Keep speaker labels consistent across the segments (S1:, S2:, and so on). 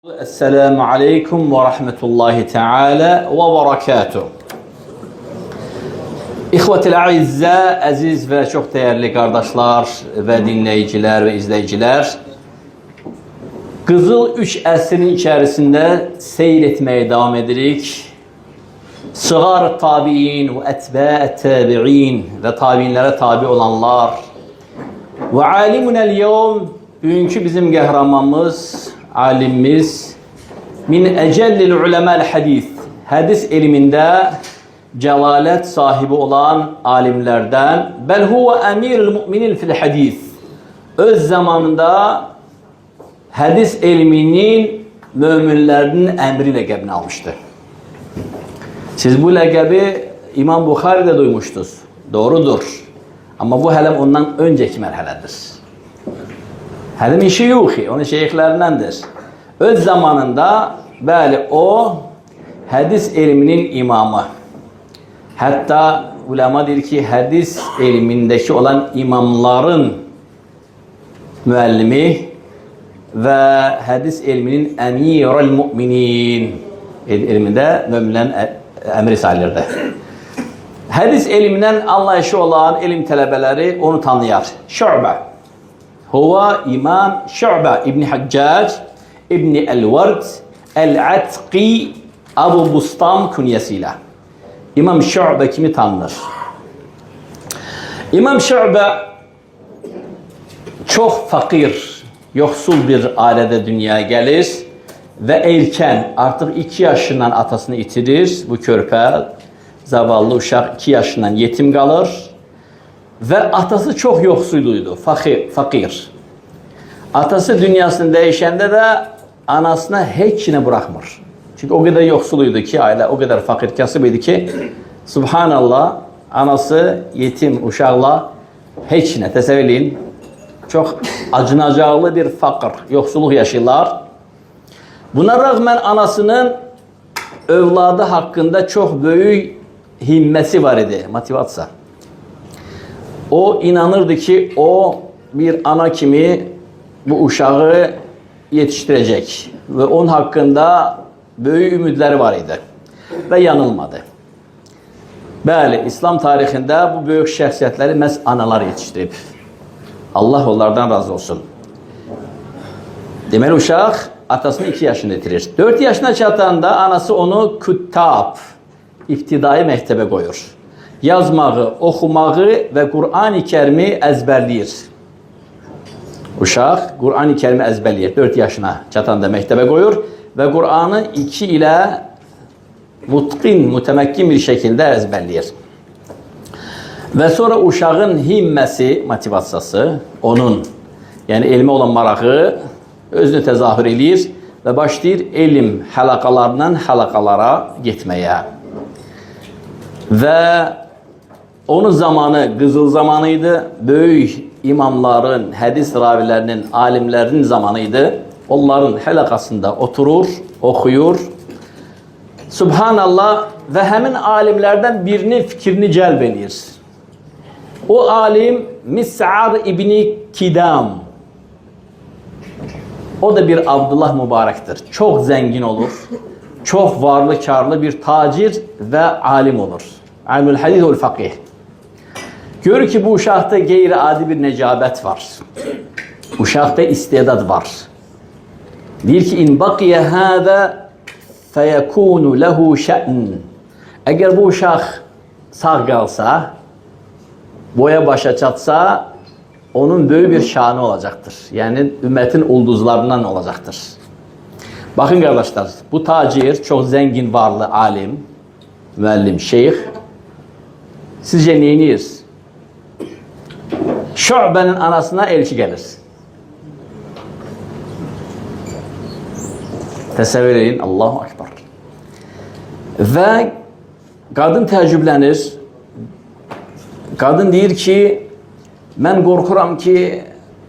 S1: Esselamu Aleyküm ve Rahmetullahi Teala ve Berekatuhu. İhvetil Aizze, aziz ve çok değerli kardeşler ve dinleyiciler ve izleyiciler, Kızıl Üç əsrin içerisinde seyretmeye devam edirik. Sıgar tabi'in ve etba'et tabi'in ve tabi'inlere tabi olanlar ve alimunel yevm, bugünkü bizim kahramanımız, alimimiz, min ecellil ulemel hadis, hadis ilminde celalet sahibi olan alimlerden, bel huve emirul mu'minin fil hadis, öz zamanında hadis ilminin müminlerinin emri lekebini almıştı. Siz bu lekebi İmam Bukhari'de duymuştunuz. Doğrudur. Ama bu hele ondan önceki merhaledir. Həlim şeyuhi, onun şeyhlerindendir. Öz zamanında böyle o hadis ilminin imamı. Hatta ulema der ki hadis ilmindeki olan imamların müellimi ve hadis ilminin emirul mu'minin ilminde müminlerin emri sayılırdı. Hadis ilminden anlayışı olan ilim tələbələri onu tanıyar. Şu'be. Huwa İmam Şu'be İbni Haccac İbni El-Vard El-Atqi Abu Bustam künyesiyle. İmam Şu'be kimi tanınır? İmam Şu'be çok fakir, yoksul bir ailede dünyaya gelir ve erken artık 2 yaşından atasını itirir. Bu körpe, zavallı uşaq 2 yaşından yetim kalır. Ve atası çok yoksulluydu, fakir. Atası dünyasını değişende de anasına hiç ne bırakmır. Çünkü o kadar yoksulluydu ki, aile o kadar fakir kasıbıydı ki, subhanallah, anası yetim uşakla hiç ne, tesevvürleyin, çok acınacaklı bir fakir, yoksulluk yaşıyorlar. Buna rağmen anasının evladı hakkında çok büyük himmesi var idi, motivasiya. O inanırdı ki o bir ana kimi bu uşağı yetiştirecek ve onun hakkında büyük ümitleri var idi ve yanılmadı. Bəli, İslam tarixində bu büyük şəxsiyyətləri məhz analar yetiştirib. Allah onlardan razı olsun. Deməli uşaq atasını 2 yaşında itirir. 4 yaşına çatanda anası onu küttab, ibtidai məktəbə qoyur. Yazmağı, oxumağı ve Kur'an-ı Kerim'i ezberleyir. Uşaq Kur'an-ı Kerim'i ezberleyir. 4 yaşına çatanda məktəbə qoyur ve Kur'an'ı 2 ile mutqin, mütemekkin bir şekilde ezberleyir. Ve sonra uşağın himməsi, motivasiyası, onun yani elmə olan marağı özünü tezahür edir ve başlayır elm halakalarından halakalara gitmeye. Ve onun zamanı Kızıl zamanıydı. Büyük imamların, hadis ravilerinin, alimlerinin zamanıydı. Onların halakasında oturur, okuyur. Subhanallah, ve hemen alimlerden birinin fikrini celb edir. O alim Mis'ar İbni Kidam. O da bir Abdullah mübarektir. Çok zengin olur. Çok varlı, karlı bir tacir ve alim olur. Alimul hadis ve fakih. Görür ki bu uşaqda qeyri-adi bir necabət var. Uşaqda istedad var. Deyir ki, in baqiyə hədə fəyəkunu ləhu şə'n. Əgər bu uşaq sağ qalsa, boya başa çatsa, onun böyük bir şanı olacaqdır. Yəni, ümmətin ulduzlarından olacaqdır. Bakın kardeşler, bu tacir, çok zengin, varlı, alim, müəllim, şeyh, sizce neyiniz? Şu'be'nin anasına elçi gelir. Təsəvvür edin, Allahu Ekber. Ve kadın təəccüblənir. Kadın deyir ki, mən qorxuram ki,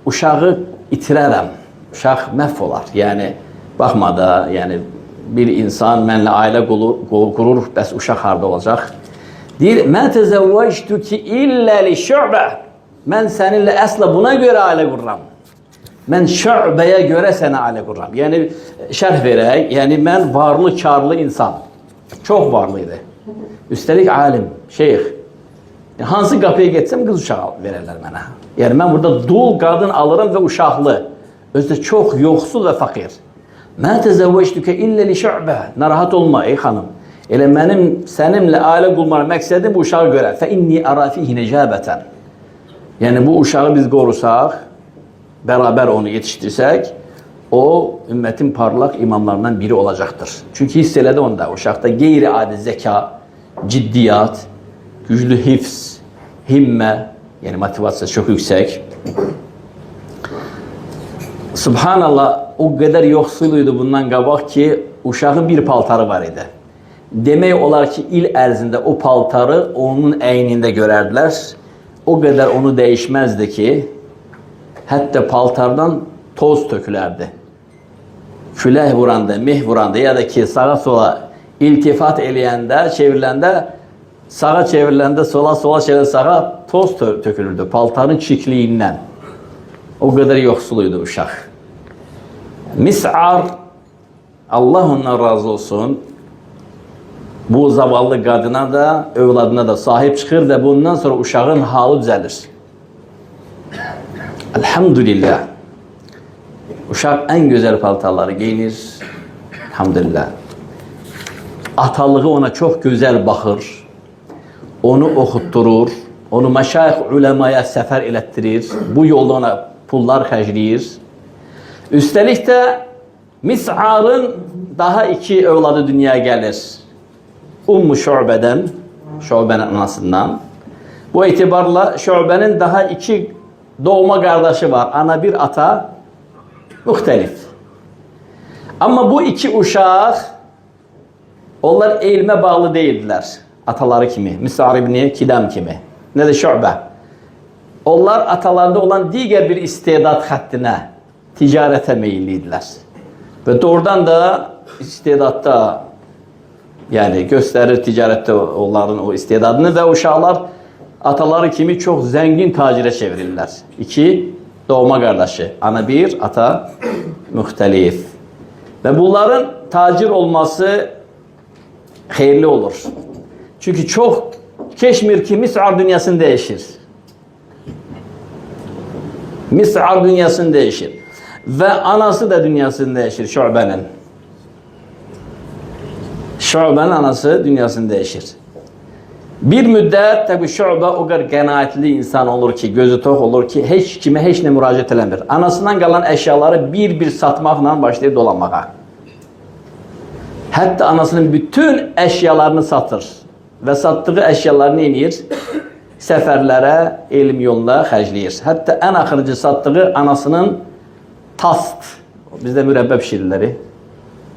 S1: uşağı itirərəm. Uşaq məhv olar. Yəni, baxmada, yəni bir insan mənlə ailə qurur, bəs uşaq harda olacaq? Deyir, mən təzəvvəctu ki illə li Şu'bə. Mən səninlə əsla buna görə ailə qururam. Mən Şu'bəyə görə sənə ali quram. Yəni şərh verək. Yəni mən varlı, karlı insan. Çox varlı idi. Üstəlik alim, şeyx. Hansı qapıya getsəm qız uşağı verərlər mənə. Yəni mən burada dul qadın alırım və uşaqlı. Özü də çox yoxsul və faqir. Mən təzəvvəcdükə illə li Şu'bə. Narahat olma ey xanım. Elə mənim sənimlə ailə qurmaq məqsədim bu uşağı görə. Fə inni ara fihi necabətən. Yəni bu uşağı biz qorusaq, bərabər onu yetişdirsək, o ümmətin parlaq imamlarından biri olacaqdır. Çünki hiss elədi onda uşaqda qeyri-adi zəka, ciddiyyat, güclü hifz, himmə, yəni motivasiyası çox yüksək. Subhanallah, o qədər yoxsul idi bundan qabaq ki, uşağın bir paltarı var idi. Demək olar ki, il ərzində o paltarı onun əynində görərdilər. O qədər onu dəyişməzdi ki, hətta paltardan toz tökülərdi. Külək vuranda, meh vuranda ya da ki, sağa sola iltifat eləyəndə, çevriləndə, sağa çevriləndə, sola çevriləndə, sağa toz tökülürdü paltarın çirkliyindən. O qədər yoxsul idi uşaq. Mis'ar, Allah ondan razı olsun, bu zavallı qadına da, övladına da sahib çıxır və bundan sonra uşağın halı düzəlir. Elhamdülillah. Uşaq ən gözəl paltarları geyinir. Elhamdülillah. Atalığı ona çox gözəl baxır. Onu oxutturur. Onu məşayix uləmaya səfər elətdirir. Bu yolda ona pullar xərcləyir. Üstəlik də Mis'arın daha iki övladı dünyaya gəlir. Ummu Şu'bədən, Şu'bənin anasından. Bu etibarla Şu'bənin daha iki doğma qardaşı var. Ana bir, ata müxtəlif. Amma bu iki uşaq, onlar elmə bağlı deyildilər. Ataları kimi, Mis'ar ibn Kidam kimi. Nə də Şu'bə. Onlar atalarında olan digər bir istedad xəttinə, ticarətə meyilli idilər. Və doğrudan da istedadda, yəni göstərir ticarətdə onların o istedadını və uşaqlar ataları kimi çox zəngin tacirə çevrilirlər. İki doğma qardaşı, ana bir, ata müxtəlif. Və bunların tacir olması xeyirli olur. Çünki çox keçmir ki, Mis'ar dünyasını dəyişir. Mis'ar dünyasını dəyişir. Və anası da dünyasını dəyişir Şu'bənin. Şu'bənin anası dünyasını dəyişir. Bir müddət təbii Şu'bə o qədər qənaətli insan olur ki, gözü tox olur ki, heç kimə heç nə müraciət eləmir. Anasından qalan əşyaları bir-bir satmaqla başlayır dolanmağa. Hətta anasının bütün əşyalarını satır. Və satdığı əşyaları nə edir? Səfərlərə, elm yoluna xərcləyir. Hətta ən axırıcı satdığı anasının tast, bizdə mürəbbə pişirirləri.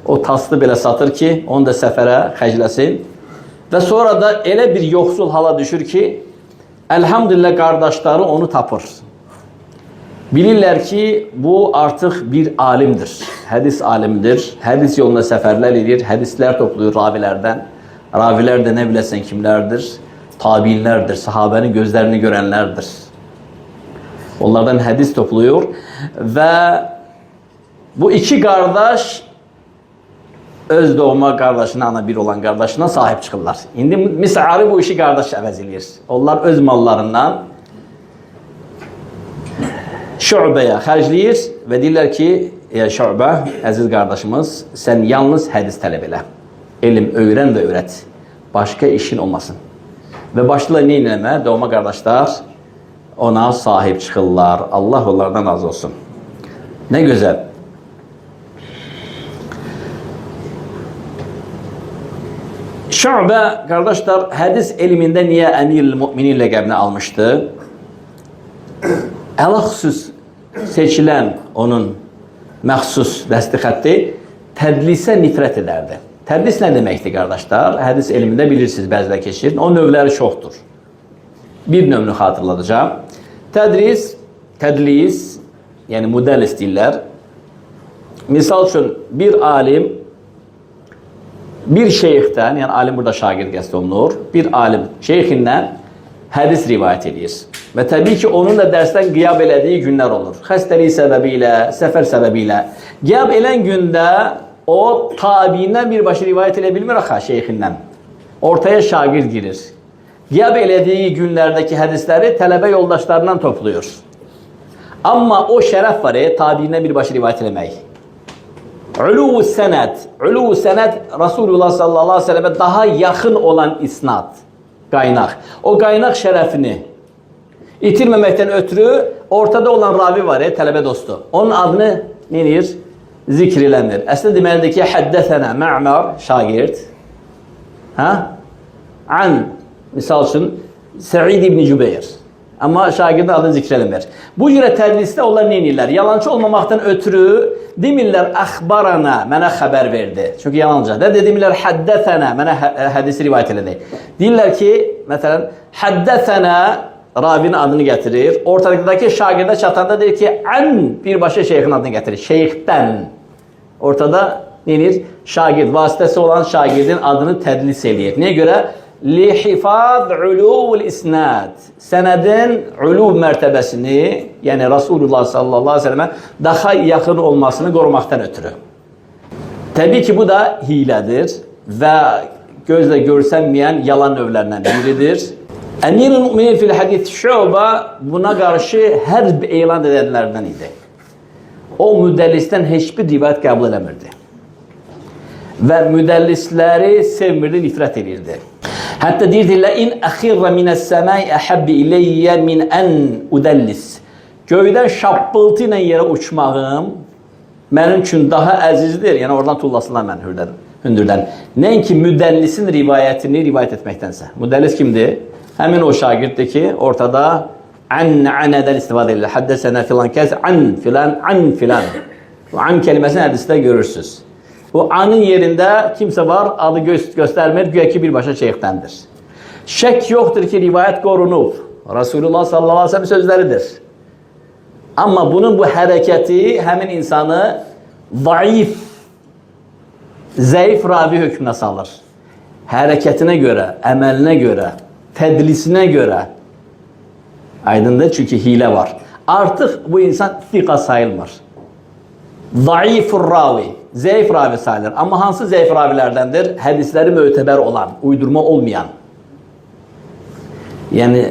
S1: O tastı belə satır ki, onu da səfərə xərcləsin. Və sonra da elə bir yoxsul hala düşür ki, elhamdülillah qardaşları onu tapır. Bilirlər ki, bu artıq bir alimdir, hədis alimdir, hədis yoluna səfərlər edir, hədislər toplayır ravilərdən. Ravilər də nə biləsən kimlərdir? Tabiinlərdir, sahabənin gözlərini görənlərdir. Onlardan hədis toplayır və bu iki qardaş öz doğma qardaşına, ana bir olan qardaşına sahib çıxırlar. İndi Mis'arı bu işi qardaş əvəz edir. Onlar öz mallarından Şu'bəyə xərcləyir və deyirlər ki, ey Şu'bə, əziz qardaşımız, sən yalnız hədis tələb elə. Elm öyrən və öyrət. Başqa işin olmasın. Və başlayırlar nə eləmə? Doğma qardaşlar ona sahib çıxırlar. Allah onlardan razı olsun. Nə gözəl. Şu'bə, qardaşlar, hədis elmində niyə Əmir-ül Müminin ləqəbini almışdı? Ələxüsus seçilən onun məxsus dəsti xətti tədlisə nifrət edərdi. Tədlis nə deməkdir, qardaşlar? Hədis elmində bilirsiniz, bəzilə keçir. O növləri çoxdur. Bir növünü xatırladacağım. Tədlis, yəni müdəllis deyirlər. Misal üçün, bir alim, bir şeyxdən, yəni alim burada şagird qəsd olunur, bir alim şeyxindən hədis rivayət edir. Və təbii ki, onun da dərsdən qiyab elədiyi günlər olur. Xəstəlik səbəbilə, səfər səbəbilə. Qiyab elən gündə o tabiindən birbaşa rivayət edə bilmir axı şeyxindən. Ortaya şagird girir. Qiyab elədiyi günlərdəki hədisləri tələbə yoldaşlarından toplayır. Amma o şərəf var, tabiindən birbaşa rivayət eləmək. Uluv sənəd Rasulullah sallallahu aleyhi ve sellem'e daha yaxın olan isnad, qaynaq. O qaynaq şərəfini itirməməkdən ötürü ortada olan ravi var, tələbə dostu. Onun adını neyir? Zikr eləmir. Əslində deməlidir ki, həddəsənə Mə'mər, şagird. An, misal üçün, Səid ibn Cübeyr. Amma şagirdin adını zikr eləmir. Bu cürə tədlisdə onlar neynirlər? Yalancı olmamaqdan ötürü demirlər, əxbarana, mənə xəbər verdi. Çünki yalancı. Demirlər, həddəsənə, mənə hədisi rivayət elədi. Deyirlər ki, məsələn, həddəsənə ravinin adını gətirir. Ortadakı şagirdə çatanda deyir ki, ən birbaşa şeyxin adını gətirir. Şeyxdən. Ortada neyir? Şagird, vasitəsi olan şagirdin adını tədlis eləyir. Niyə görə? Lihifaz uluvul isnad. Sənədin uluv mərtəbəsini, yəni Rasulullah sallallahu aleyhi ve sellem'e daha yaxın olmasını qorumaqdan ötürü. Təbii ki, bu da hilədir və gözlə görsənməyən yalan növlərindən biridir. Əmir-i Müminin fil hadis Şuba buna qarşı hərb elan edənlərdən idi. O müdəllisdən heç bir rivayət qəbul eləmirdi. Və müdəllisləri sevmirdi, nifrət edirdi. Hətta deyirdi, in əxirrə minəs-səməy əhəbbi iləyyə min ən udəllis. Göydən şappıltı ilə yerə uçmağım mənim üçün daha əzizdir. Yəni oradan tullasınlar məni hündürdən. Nəinki müdəllisin rivayətini rivayət etməkdənsə. Müdəllis kimdir? Həmin o şagirddir ki, ortada ənədən istifadə edilir. Həddəsənə filan kəs, an filan. Bu an kəliməsini hədisdə görürsünüz. Bu anın yerində kimsə var, adı göstərmir, güya ki birbaşa şeyxdəndir. Şək yoxdur ki, rivayət qorunub. Rasulullah sallallahu aleyhi ve sellem sözləridir. Amma bunun bu hərəkəti həmin insanı zəif ravi hökmünə salır. Hərəkətinə görə, əməlinə görə, tədlisinə görə. Aydındır, çünki hilə var. Artıq bu insan thiqa sayılmır. Zayifur ravi, zəif ravi sayılır. Amma hansı zəif ravilərdəndir? Hədisləri mötəbər olan, uydurma olmayan. Yəni,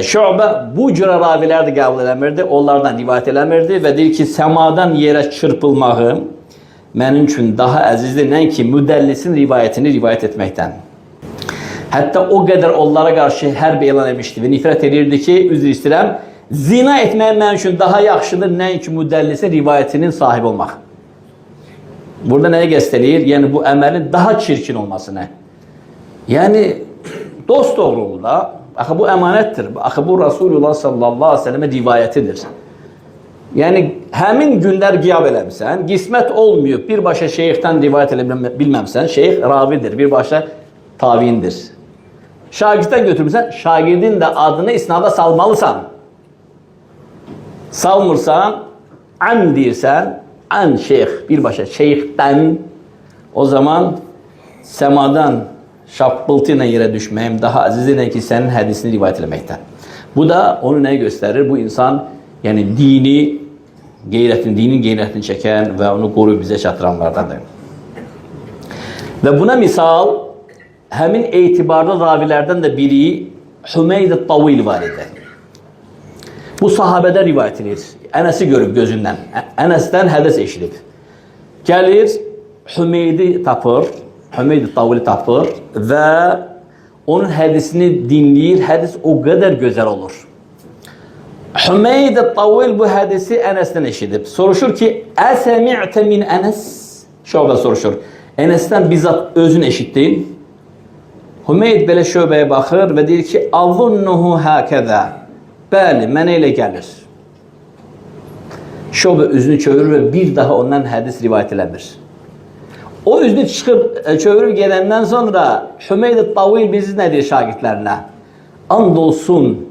S1: Şu'bə bu cürə raviləri də qəbul eləmirdi, onlardan rivayət eləmirdi və deyir ki, səmadan yerə çırpılmağım mənim üçün daha əzizdir, nəinki müdəllisin rivayətini rivayət etməkdən. Hətta o qədər onlara qarşı hərb elan etmişdi və nifrət edirdi ki, üzr istəyirəm, zina etmək mənim üçün daha yaxşıdır, nəinki müdəllisin rivayətinin sahibi olmaq. Burada nəyə göstərir? Yəni, bu əməlin daha çirkin olmasını. Yəni, dost doğruluğunda, axı bu əmanətdir, axı bu Rasulullah sallallahu aleyhi ve sellem'e rivayətidir. Yəni, həmin günlər qiyab eləmişsən, qismət olmuyor, birbaşa şeyxdən rivayət bilməmsən, şeyx ravidir, birbaşa tabiindir. Şagirddən götürmürsən, şagirdin də adını isnada salmalısan. Salmırsan, an deyirsən, an şeyx, birbaşa şeyxdən, o zaman səmadan şappıltı ilə yerə düşməyim daha əzizdir ki, sənin hədisini rivayət eləməkdən. Bu da onu nəyə göstərir? Bu insan, yəni dinin qeyrətini çəkən və onu qoruyub bizə çatıranlardandır. Və buna misal, həmin etibarlı ravilərdən də biri Hümeyd-i Tavil var idi. Bu sahabədə rivayət edir. Ənəsi görüb gözündən. Ənəsdən hədis eşidib. Gəlir, Hümeydi tapır, Hümeyd-i Tavili tapır və onun hədisini dinləyir. Hədis o qədər gözəl olur. Hümeyd-i Tavil bu hədisi Ənəsdən eşidib. Soruşur ki, əsəmi'tə min Ənəs? Şöbə soruşur. Ənəsdən bizzat özün eşitdin. Hümeyd belə şöbəyə baxır və deyir ki, Azunnuhu həkədə. Bəli, mənə elə gəlir. Şöbə üzünü çövürür və bir daha ondan hədis rivayət eləmir. O üzünü çıxıb, çövürüb gedəndən sonra Hümeyd-i Tavil bizi nə deyir şagirdlərinə? And olsun,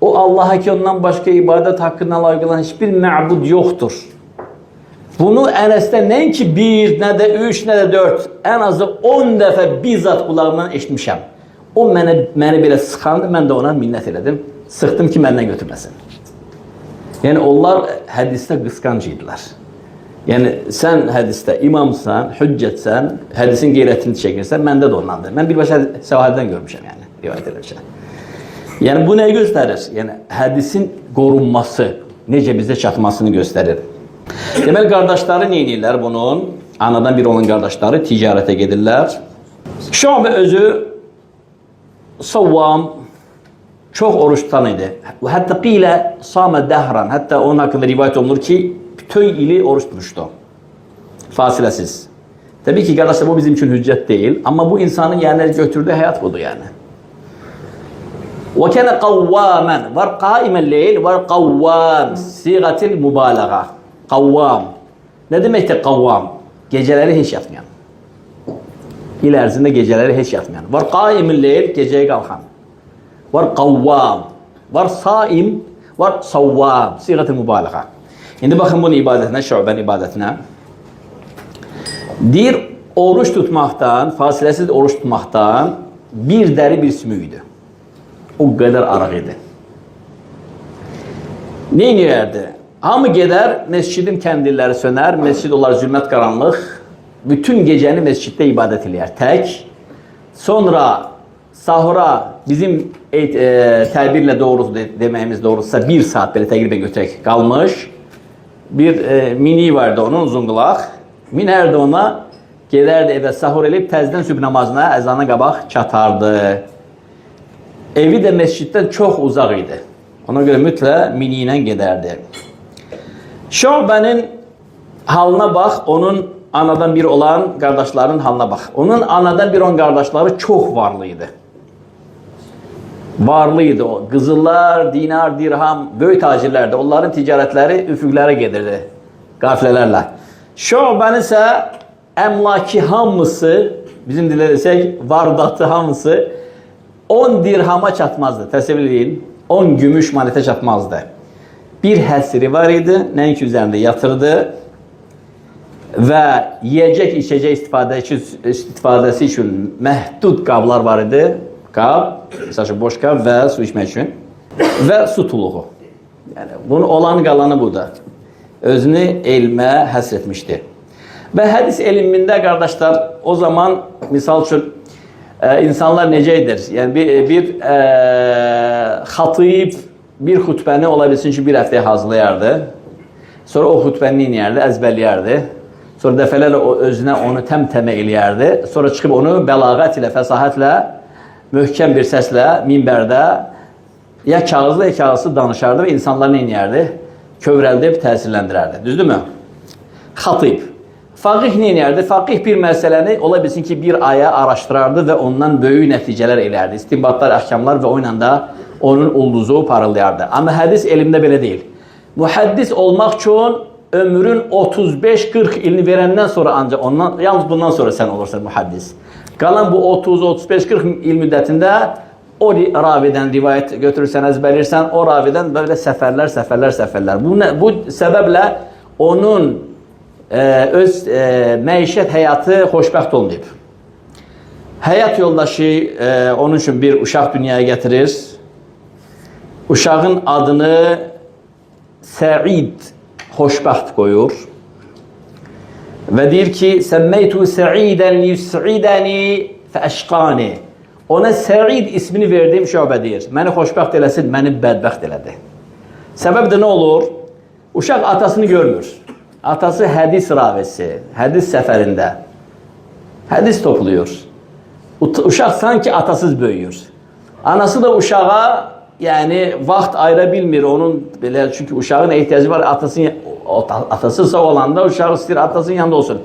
S1: o Allaha ki ondan başqa ibadət haqqında layıqlanan hiçbir məbud yoxdur. Bunu Ənəsdən nəinki 1, nə də 3, nə də 4, ən azı 10 dəfə bizzat qulağımdan eşitmişəm. O məni belə sıxandı, mən də ona minnət elədim. Sıxdım ki, məndən götürməsin. Yəni, onlar hədisdə qısqanc idilər. Yəni, sən hədisdə imamsan, hüccətsən, hədisin qeyrətini çəkirsən, məndə də ondandır. Mən birbaşa səvahədən görmüşəm, yəni, rivayət eləmişəm. Yəni, bu nəyi göstərir? Yəni, hədisin qorunması, necə bizdə çatmasını göstərir. Deməli, qardaşları nə edirlər bunun? Anadan bir olan qardaşları ticarətə gedirlər. Şuabe özü savvam, çox oruç tutan idi. Hətta qilə samə dəhran, hətta onun haqqında rivayət olunur ki, bütün ili oruç tutmuşdu. Fasiləsiz. Təbii ki, qardaşlar, bu bizim üçün hüccət deyil. Amma bu insanın yəni götürdüğü həyat budur yəni. وَكَنَ قَوَّامًا Var qaimən leyl, var qavvam. Siğatil mübalağa. Qavvam. Nə deməkdir qavvam? Gecələri heç yatmayan. İl ərzində gecələri heç yatmayan. Var qaimən leyl, gecəyə qalxan. Var qavvam. Var saim, var savvam. Siğatil mübalağa. İndi baxın bunun ibadətinə, Şuabənin ibadətinə. Deyir, oruç tutmaqdan, fasiləsiz oruç tutmaqdan bir dəri bir sümük idi. O qədər araq idi. Ne edirdi? Hamı gedər, mescidin kəndilləri sönər, mescid olar zülmət qaranlıq, bütün gecəni mesciddə ibadət eləyər, tək. Sonra sahura bizim təbirlə doğrusu deməyimiz doğrususa 1 saat belə təqribən götürək qalmış. Bir mini vardı onun, uzun qulaq. Minərdi ona, gedərdi evə sahur eləyib, təzdən sübh namazına, əzana qabaq çatardı. Evi də mesciddən çox uzaq idi. Ona görə mütləq mini ilə gedərdi. Şuabənin halına bax, onun anadan bir olan qardaşların halına bax. Onun anadan bir olan qardaşları çox varlı idi. Varlı idi o. Qızıllar, dinar, dirham, böyük tacirlərdi. Onların ticarətləri üfüqlərə gedirdi, qafilələrlə. Şuabənin isə əmlaki hamısı, bizim dilə desək, vardatı hamısı 10 dirhama çatmazdı. Təsəvvür edin, 10 gümüş monetə çatmazdı. Bir həsiri var idi, nəinki üzərində yatırdı və yiyəcək, içəcək istifadəsi üçün məhdud qablar var idi. Qab, məsələn, boş qab və su içmək üçün və su tuluğu. Yəni, bunun olan qalanı budur. Özünü elmə həsr etmişdi. Və hədis elmində, qardaşlar, o zaman, misal üçün, insanlar necədir? Yəni, bir xatib bir xütbəni ola bilsin ki, bir həftəyə hazırlayardı. Sonra o xütbəni neyərdi? Əzbərləyərdi. Sonra dəfələrlə özünə onu təmtəmə eləyərdi. Sonra çıxıb onu bəlağət ilə, fəsahətlə, möhkəm bir səslə, minbərdə ya kağızlı, ya kağızsız danışardı və insanlar neyərdi? Kövrəldib, təsirləndirərdi. Düzdürmü? Xatib. Faqih neyərdi? Faqih bir məsələni ola bilsin ki, bir aya araşdırardı və ondan böyük nəticələr elərdi. İstinbatlar, əhkamlar və o ilə da onun ulduzu parıldayardı. Amma hədis elmdə belə deyil. Mühəddis olmaq üçün ömrün 35-40 ilini verəndən sonra ancaq ondan, yalnız bundan sonra sən olursan mühəddis. Qalan bu 30-35-40 il müddətində o ravidən rivayət götürürsən, əzbəlirsən, o ravidən böyle səfərlər. Bu səbəblə onun öz məişət həyatı xoşbəxt olmayıb. Həyat yoldaşı onun üçün bir uşaq dünyaya gətirir. Uşağın adını Səid, xoşbəxt qoyur. Və deyir ki, Səmməytu Səidən liyus'idəni fəəşqani. Ona Səid ismini verdim, Şuabə deyir. Məni xoşbəxt eləsin, məni bədbəxt elədi. Səbəb də nə olur? Uşaq atasını görmür. Atası hədis ravisi, hədis səfərində. Hədis topluyor. Uşaq sanki atasız böyüyor. Anası da uşağa yani vaxt ayıra bilmir. Onun belə, çünki uşağın ehtiyacı var. Atası sağ olanda uşağı istəyir atasının yanında olsun.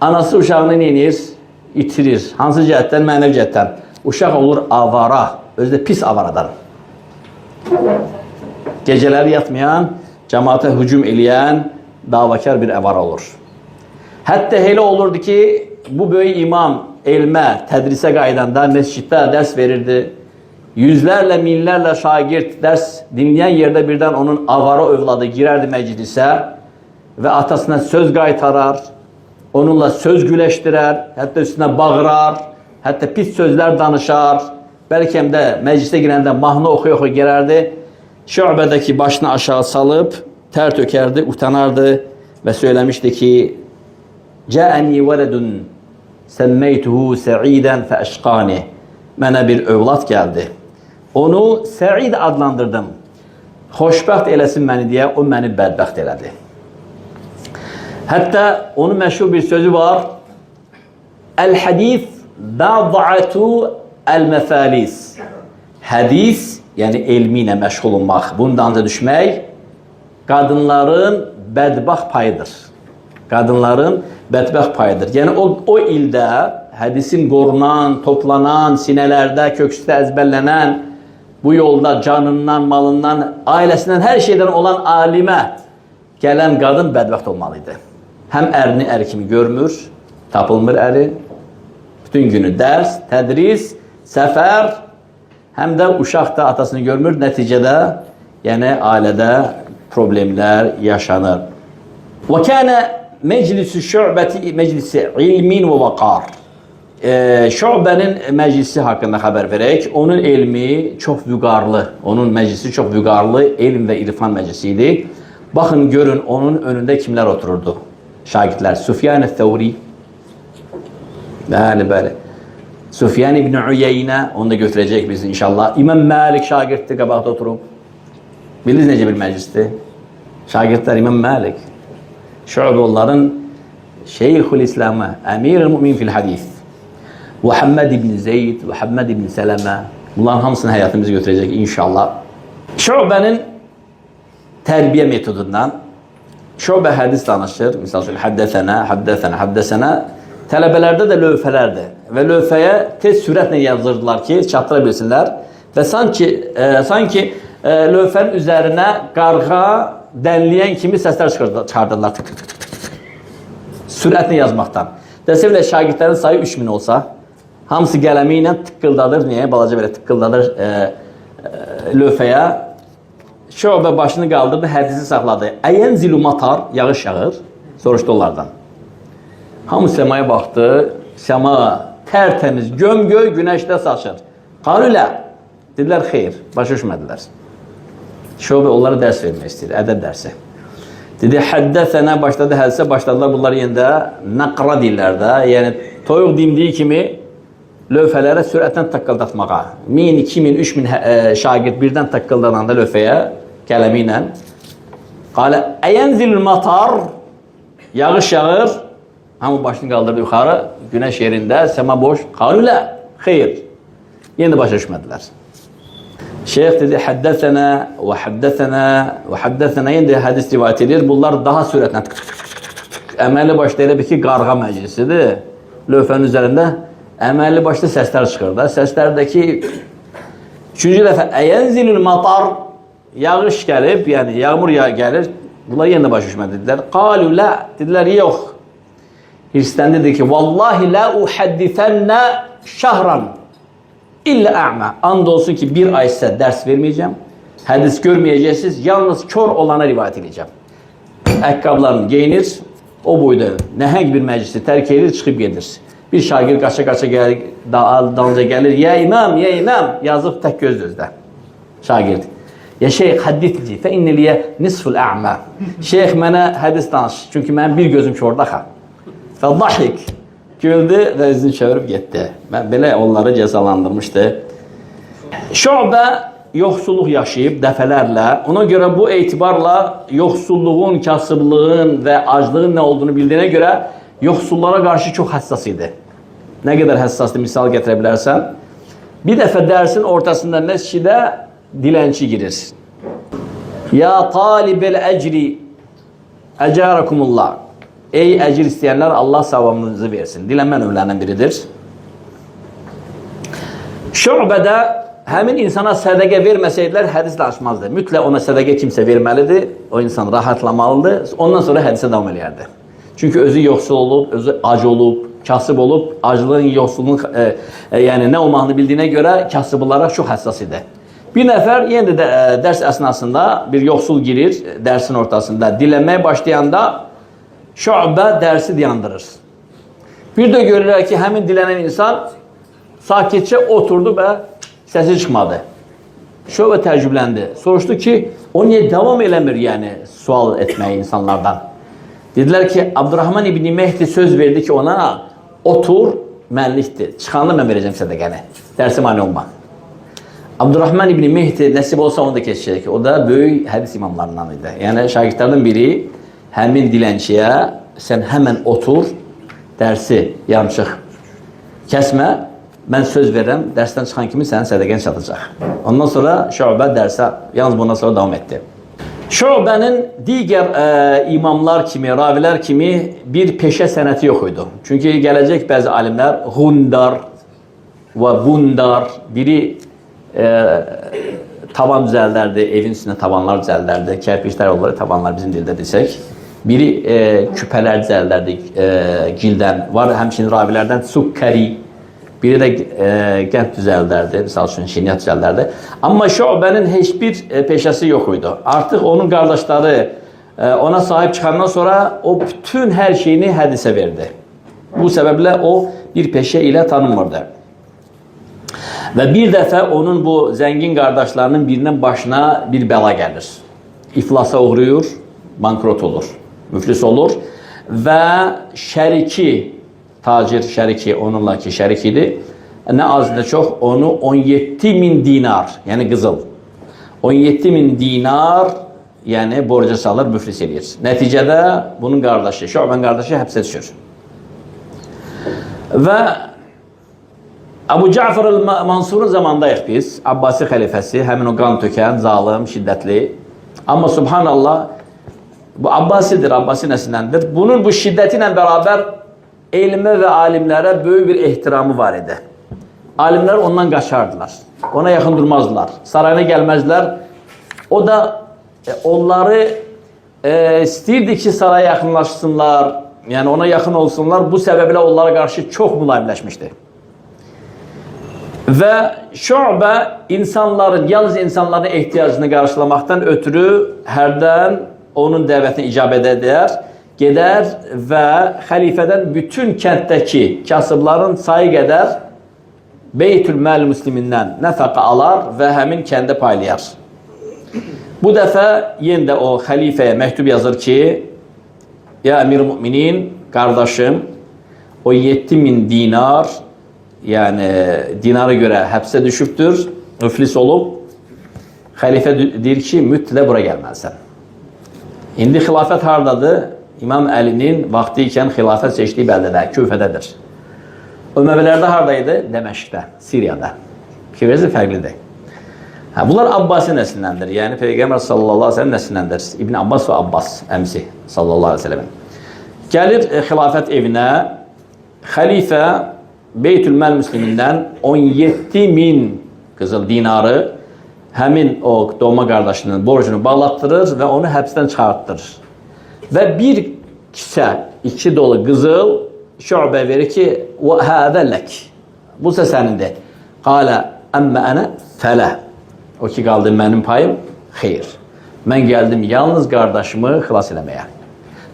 S1: Anası uşağını neyir? İtirir. Hansı cəhətdən? Mənəvi cəhətdən. Uşaq olur avara. Özü də pis avaradan. Gecələri yatmayan, cəmaata hücum eləyən, davakar bir avara olur. Hətta elə olurdu ki, bu böyük imam elmə, tədrisə qaydanda məsciddə dərs verirdi. Yüzlərlə, minlərlə şagird dərs dinləyən yerdə birdən onun avara övladı girərdi məclisə və atasına söz qaytarar, onunla söz güləşdirər, hətta üstünə bağırar, hətta pis sözlər danışar Belki hem de meclise girende mahnı okuya girerdi. Şube'deki başını aşağı salıp ter tökerdi, utanardı ve söylemişti ki Câ'eni veledun semmeytuhu se'iden fe eşkâni. Bana bir evlat geldi. Onu Sa'id adlandırdım. Xoşbəxt eləsin məni deyə o məni bədbəxt elədi. Hətta onun məşhur bir sözü var. El-hadis bad'atu el-mefalis. Hadis, yəni elmi ilə məşğul olmaq, bundan da düşmək qadınların bədbəxt payıdır. Qadınların bədbəxt payıdır. Yəni o ildə hədisin qorunan, toplanan, sinələrdə, köksüdə əzbərlənən, bu yolda canından, malından, ailəsindən, hər şeydən olan alimə gələn qadın bədbəxt olmalıydı. Həm ərini əri kimi görmür, tapılmır əri, bütün günü dərs, tədris, səfər, həm də uşaq da atasını görmür, nəticədə yəni ailədə problemlər yaşanır. Və kənə meclis-i şubəti meclis-i ilmin və vaqar. Şubənin məclisi haqqında xəbər verək. Onun elmi çox vüqarlı, onun məclisi çox vüqarlı elm və irfan məclisi idi. Baxın, görün onun önündə kimlər otururdu? Şagirdlər. Süfyan-ı-Thəvri. Bəli. Süfyan ibn Uyeynə, onu da götürəcək biz inşallah. İmam Məlik şagirddir, qabaqda oturub. Bilirsiniz necə bir məclisdir? Şagirdlər İmam Məlik. Şu'bə onların Şeyhül-İslamı, Əmir-i-Mümin fil-Hadis. Muhammed ibn Zeyd, Muhammed ibn Sələmə. Bunların hamısını həyatımızı götürəcək inşallah. Şu'bənin tərbiyə metodundan Şu'bə hədis danışır. Misal üçün, haddəsənə. Tələbələrdə də lövhələrdir. Və lövhəyə tez sürətlə yazırdılar ki, çatdıra bilsinlər. Və sanki lövhənin üzərinə qarğa dənləyən kimi səslər çıxardırlar. Sürətlə yazmaqdan. Dəsə belə şagirdlərin sayı 3000 olsa, hamısı qələmi ilə tıqqıldadır. Niyə? Balaca belə tıqqıldadır lövhəyə. Şu'bə başını qaldırdı, hədisi saxladı. Əyənzilu matar, yağış yağır. Soruşdu onlardan. Hamı səmaya baxdı. Səma tərtəmiz, gömgöy günəşdə saçır. Qalulə. Dedilər, xeyr. Başa düşmədilər. Şu'bə onlara dərs vermək istəyir, ədəb dərsi. Dedi, həddəsənə başladı, hədisə başladılar. Bunlar yenə nəqra deyirlər də. Yəni, toyuq dimdiyi kimi lövhələrə sürətlə taqqıldatmağa. 1000, 2000, 3000 şagird birdən taqqıldananda lövhəyə, qələmi ilə. Qalə, əyənzilül matar, yağış yağır. Hamı başını qaldırdı yuxarı, günəş yerində, səma boş. Qalulə, xeyr. Yenə başa düşmədilər. Şeyx dedi, həddəsənə və həddəsənə və həddəsənə. Yenə də hədis rivayət edir. Bunlar daha sürətlə əməli başda elə bir ki, qarğa məclisidir. Lövhənin üzərində əməli başda səslər çıxır da. Səslərdəki 3-cü dəfə əyənzilül matar, yağış gəlib, yəni yağmur gəlir. Bunlar yenə də başa düşmədilər. Qalulə, dedilər, yox. Hirsdən dedi ki, vallahi la uhaddithənə şəhran illə ə'mə. And olsun ki, bir ay sizə dərs verməyəcəm. Hədis görməyəcəksiniz. Yalnız kör olana rivayət edəcəm. Əqqablarını geyinir. O boyda nəhəng bir məclisi tərk edir, çıxıb gedir. Bir şagir qaça-qaça gəlir, dalınca gəlir. Ya imam, yazıb tək göz gözdə. Şagird. Ya şeyx, hədditli. Fə inniliyə nisful ə'mə. Şeyx, mənə hədis danış. Çünki mənim bir gözüm şordaxa. Fəddahik. Güldü və üzünü çevirib getdi. Belə onları cəzalandırmışdı. Şu'bə yoxsulluq yaşayıb dəfələrlə. Ona görə bu etibarla yoxsulluğun, kasıblığın və aclığın nə olduğunu bildiyinə görə yoxsullara qarşı çox həssas idi. Nə qədər həssasdır, misal gətirə bilərsən. Bir dəfə dərsin ortasında məscidə dilənçi girir. Ya talibel əcri əcərakumullah. Ey əcir istəyənlər, Allah savabınızı versin. Dilənmə növlərindən biridir. Şu'bədə həmin insana sədəqə verməsəydilər, hədis danışmazdı. Mütləq ona sədəqə kimsə verməlidir. O insan rahatlamalıdır. Ondan sonra hədisə davam eləyərdi. Çünki özü yoxsul olub, özü ac olub, kasıb olub, aclığın, yoxsulluğun yəni nə olmağını bildiyinə görə kasıblara çox həssas idi. Bir nəfər yenə də dərs əsnasında bir yoxsul girir, dərsin ortasında dilənməyə başlayanda Şu'bə dərsi dayandırır. Bir də görürlər ki, həmin dilənən insan sakitcə oturdu və Səsi çıxmadı. Şöbə təəccübləndi. Soruşdu ki, o niyə davam eləmir, yəni sual etməyi insanlardan? Dedilər ki, Abdurrahman İbni Mehdi söz verdi ki, ona otur, mənlikdir. Çıxanla mən verəcəm sədəqəni. Dərsi mani olma. Abdurrahman İbni Mehdi nəsib olsa onu da keçəcək. O da böyük hədis imamlarından idi. Yəni şagirdlərdən biri həmin dilənçiyə sən həmən otur, dərsi yarımçıq kəsmə, mən söz verirəm, dərsdən çıxan kimi sənin sədəqən çatacaq. Ondan sonra Şöbə dərsə yalnız bundan sonra davam etdi. Şöbənin digər imamlar kimi, ravilər kimi bir peşə sənəti yox idi. Çünki gələcək bəzi alimlər Gundar və Bundar, biri tavan düzəldərdi, evin üstünə tavanlar düzəldərdi, kərpiçlər olur, tavanlar bizim dildə desək. Biri küpələr düzəldərdi gildən, var həmçinin ravilərdən Sukkari, biri də qənd düzəldərdi, misal üçün şinyat düzəldərdi. Amma Şöbənin heç bir peşəsi yox idi. Artıq onun qardaşları ona sahib çıxandan sonra o bütün hər şeyini hədisə verdi. Bu səbəblə o bir peşə ilə tanınmırdı. Və bir dəfə onun bu zəngin qardaşlarının birinin başına bir bəla gəlir. İflasa uğrayır, bankrot olur, müflis olur və şəriki, tacir şəriki, onunla ki şərik idi, nə az nə çox onu 17.000 dinar, yəni qızıl, 17.000 dinar, yəni borca salır, müflis edir. Nəticədə bunun qardaşı, Şöbənin qardaşı həbsə düşür. Və Əbu Cəfər el-Mansurun zamandayıq biz, Abbasi xəlifəsi, həmin o qan tökən, zalım, şiddətli. Amma subhanallah, bu Abbasidir, Abbasi nəslindəndir. Bunun bu şiddəti ilə bərabər elmə və alimlərə böyük bir ehtiramı var idi. Alimlər ondan qaçardılar, ona yaxın durmazdılar, sarayına gəlməzdilər. O da onları istəyirdi ki, saraya yaxınlaşsınlar, yəni ona yaxın olsunlar. Bu səbəblə onlara qarşı çox mülayimləşmişdi. Və Şöbə insanların, yalnız insanların ehtiyacını qarşılamaqdan ötürü hərdən onun dəvətini icabət edər, gedər və xəlifədən bütün kənddəki kasıbların sayı qədər Beytül-Məl Müslimindən nəfəqə alar və həmin kəndə paylayar. Bu dəfə yenə də o xəlifəyə məktub yazır ki, ya əmir-i-müminin, qardaşım, o 7.000 dinar, yəni dinara görə həbsə düşübdür, müflis olub. Xəlifə deyir ki, mütləq bura gəlməlisən. İndi xilafət hardadır? İmam Əlinin vaxtı ikən xilafət seçdiyi bəldədə, Küfədədir. Öməvilərdə haradaydı? Dəməşqdə, Siriyada. Fikriniz fərqlidir. Bunlar Abbasi nəslindəndir. Yəni Peyğəmbər sallallahu aleyhi ve sellem nəslindəndir. İbn Abbas və Abbas əmsi sallallahu aleyhi ve sellem. Gəlir xilafət evinə, xəlifə Beytül-Məl Müslimindən 17.000 qızıl dinarı həmin o doğma qardaşının borcunu bağlatdırır və onu həbsdən çıxartdırır. Və bir kisə, 2 dolu qızıl Şöbə verir ki, "Hədə lək." Bu isə sənindir. Qalə əmmə ənə fələ. O ki qaldı mənim payım, xeyr. Mən gəldim yalnız qardaşımı xilas eləməyə.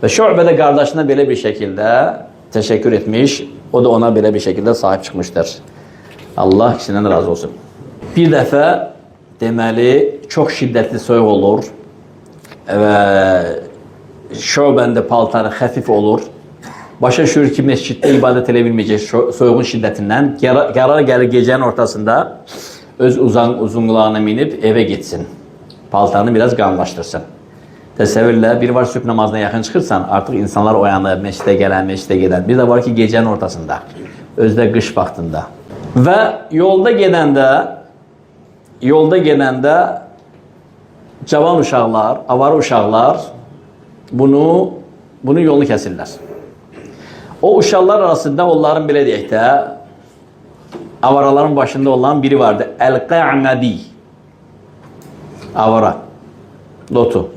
S1: Və Şöbə də qardaşına belə bir şəkildə təşəkkür etmiş, o da ona belə bir şəkildə sahib çıxmışdır. Allah ikisindən razı olsun. Bir dəfə deməli çox şiddətli soyuq olur və Şöbəndə paltarı xəfif olur. Başa düşür ki, məsciddə ibadət elə bilməyəcək soyuğun şiddətindən. Qərar gəlir gecənin ortasında öz uzunqulağına minib evə gitsin. Paltarını biraz qanlaşdırsın. Təsəvvürlə, bir var sübh namazına yaxın çıxırsan, artıq insanlar oyanır, məscidə gələn, məscidə gedən. Bir də var ki, gecənin ortasında, özdə qış vaxtında. Və yolda gedəndə cavan uşaqlar, avarı uşaqlar bunun yolunu kəsirlər. O uşaqlar arasında onların belə deyək də, avaraların başında olan biri vardı. Əl-Qə'nədi. Avara. Lotu.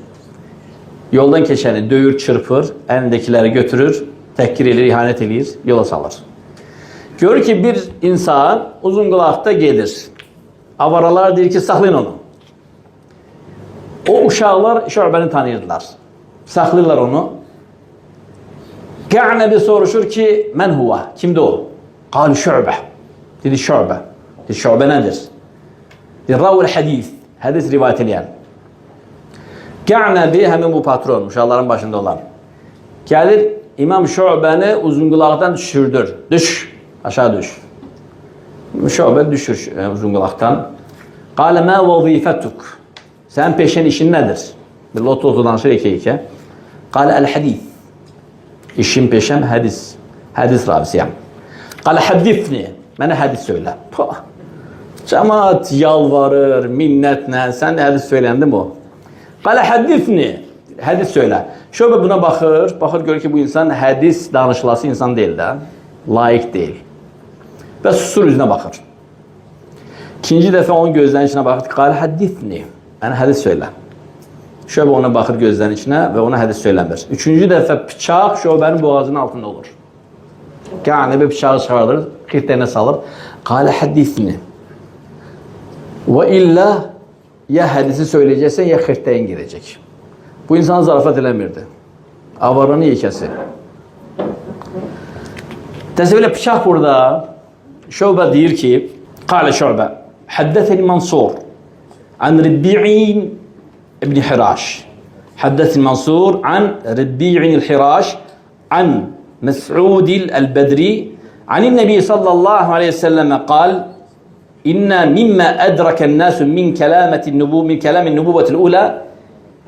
S1: Yoldan keçəni döyür, çırpır, əlindəkiləri götürür, təhqir edir, ihanət edir, yola salır. Görür ki, bir insan uzun qulaqda gedir. Avaralar deyir ki, saxlayın onu. O uşaqlar Şöbəni tanıyırdılar. Saxlayırlar onu. Qə'nəbi soruşur ki, mən huva, kimdir o? Qalı Şöbə. Dedi Şöbə. Dedi Şöbə nədir? Ravul hadis. Hadis rivayet edən. Qa'nabi həmin bu patron, uşaqların başında olan. Gəlir İmam Şu'bəni uzunqulaqdan düşürdür. Düş, aşağı düş. Şu'bə düşür uzunqulaqdan. Qalə mə vəzifətuk. Sənin peşən işin nədir? Bir loto danışır iki. Qalə əl-hadis. İşim peşəm hədis. Hədis ravisiyəm. Qalə həddifni. Mənə hədis söylə. Cəmaat yalvarır, minnətlə. Sən də hədis söyləyəndin bu. Qalə həddifni. Hədis söylə. Şöbə buna baxır. Baxır görür ki bu insan hədis danışılası insan deyil də. Layiq deyil. Və susur üzünə baxır. İkinci dəfə onun gözlərinin içinə baxır. Qalə həddifni. Mənə hədis söylə. Şöbə ona baxır gözlərinin içinə və ona hədis söyləmir. Üçüncü dəfə bıçaq şöbənin boğazının altında olur. Qa'nabi bıçağı çıxardır, xirtəyinə salır. Qalə həddifni. Və illə ya hədisi söyləyəcəksən, ya xirtəyin gedəcək. Bu insan zarafat eləmirdi. Avaranı yekəsi. Təsəvvürlə bıçaq burada. Şöbə deyir ki, Qalə Şöbə, həddətəni Mansur, an Ribbi'in ibn Hiraş. Həddətəni Mansur, an Ribbi'in il-Hiraş, an Mes'udil el-Bedri, anin Nebi sallallahu aleyhi ve selleme qal, İnna mimma adraken nasu min kalamin nubuvetil ula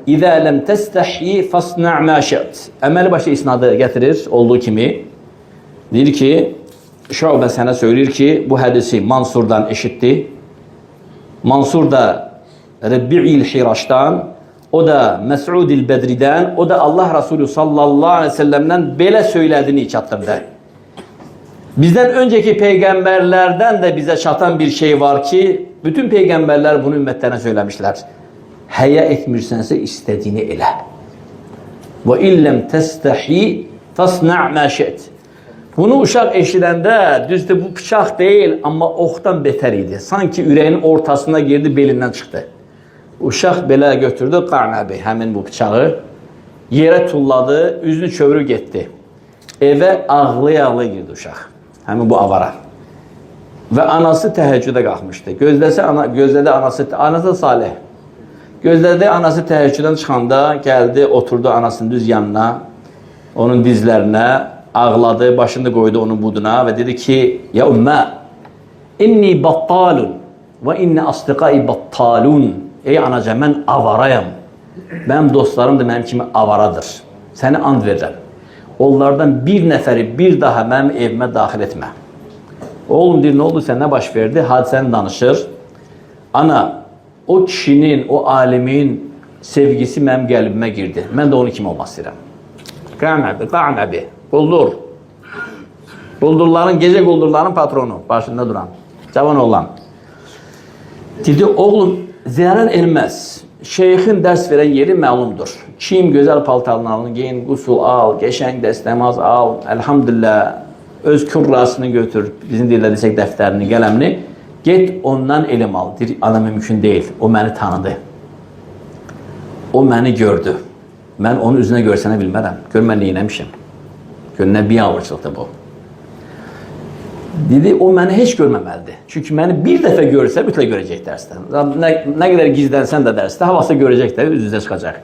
S1: İza lem testahyi fasna' ma şi't. Əməli başı isnadı gətirir olduğu kimi. Deyir ki, Şu'bə sənə söyləyir ki, bu hədisi Mansurdan eşitdi. Mansur da Ribbi'il Hiraş'tan, o da Mes'udil Bedri'dən, o da Allah Resulü sallallahu aleyhi ve sellem'dən belə söylədiyini çatdırdı. Bizdən önceki peygamberlerden de bize çatan bir şey var ki, bütün peygamberler bunu ümmetlerine söylemişler. Həyə etmirsənsə istədiyini elə. Və illəm təstəhi fasna' ma şi't. Bunu uşaq eşidəndə düzdür bu bıçaq deyil, amma oxdan betər idi. Sanki ürəyinin ortasına girdi, belindən çıxdı. Uşaq belə götürdü Qa'nabi həmin bu bıçağı, yerə tulladı, üzünü çövrüb getdi. Evə ağlaya-ağlaya girdi uşaq. Həmin bu avara. Və anası təhəccüdə qalxmışdı. Gözlədi anası Salih. Gözlədi anası təhəccüdən çıxanda gəldi, oturdu anasının düz yanına, onun dizlərinə, ağladı, başını qoydu onun buduna və dedi ki, ya ümmə, inni battalun və inni asdiqai battalun. Ey anaca, mən avarayam. Mənim dostlarım da mənim kimi avaradır. Səni and verirəm. Onlardan bir nəfəri bir daha mənim evimə daxil etmə. Oğlum deyir, nə oldu, sən nə baş verdi? Hadisəni danışır. Ana, o kişinin, o alimin sevgisi mənim qəlbimə girdi. Mən də onu kimi olmaq istəyirəm. Qa'nabi, quldur. Gecə quldurların patronu, başında duran, cavan oğlan. Dedi, oğlum, ziyarət elməz. Şeyxin dərs verən yeri məlumdur. Kim gözəl paltarlarını giyin, qusul al, qəşəng dəstəmaz al, əlhamdülillah, öz kürrasını götür, bizim dillə desək dəftərini, qələmini, get ondan elm al. Deyir, ana mümkün deyil, o məni tanıdı. O məni gördü. Mən onu üzünə görsənə bilmərəm. Gör, mən neynəmişim. Gör, nə biabırçılıqdır bu. Dedi, o məni heç görməməlidir. Çünki məni bir dəfə görsə, mütləq görəcək dərsdən. Nə qədər gizlənsən də dərsdə, havası görəcək də, üz-üzə çıxacaq.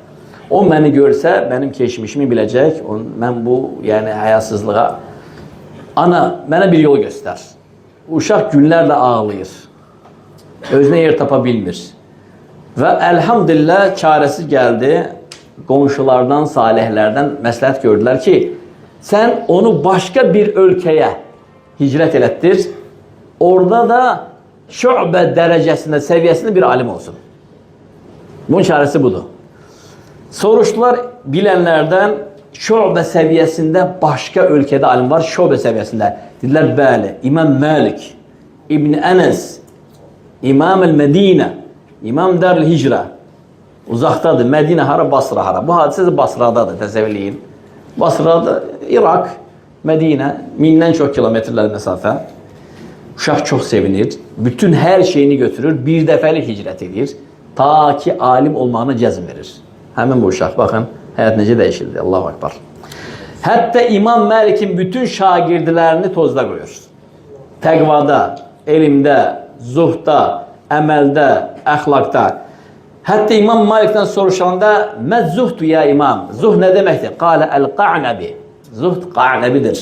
S1: O məni görsə, mənim keçmişimi biləcək, mən bu, yəni həyasızlığa. Ana, mənə bir yol göstər. Uşaq günlərlə ağlayır. Özünə yer tapa bilmir. Və əlhamdülillah çarəsiz gəldi. Qonşulardan, salihlərdən məsləhət gördülər ki, sən onu başqa bir ölkəyə hicrət elətdir. Orada da Şu'bə dərəcəsində, səviyyəsində bir alim olsun. Bunun çarəsi budur. Soruşdular bilənlərdən, Şu'bə səviyyəsində başqa ölkədə alim var, Şu'bə səviyyəsində. Dedilər, bəli, İmam Malik, İbn Ənəs, İmam el-Mədinə, İmam Dərl-Hicrə. Uzaqdadır, Mədinə hara, Basra hara. Bu hadisə Basradadır, təsəvvürləyin. Basrada, İraq, Mədinə, 1000-dən çox kilometrlər məsafə. Uşaq çox sevinir, bütün hər şeyini götürür, bir dəfəlik hicrət edir, ta ki alim olmağına cəzm verir. Həmin bu uşaq, baxın, həyat necə dəyişildi, Allahu Akbar. Hətta İmam Məlikin bütün şagirdlərini tozda qoyur. Təqvada, elmdə, zuhda, əməldə, əxlaqda. Hətta İmam Malikdən soruşanda "Mə zuhdu ya imam?" Zuhd nə deməkdir? Qalə el-qa'nabi. Zuhd qa'nabidir.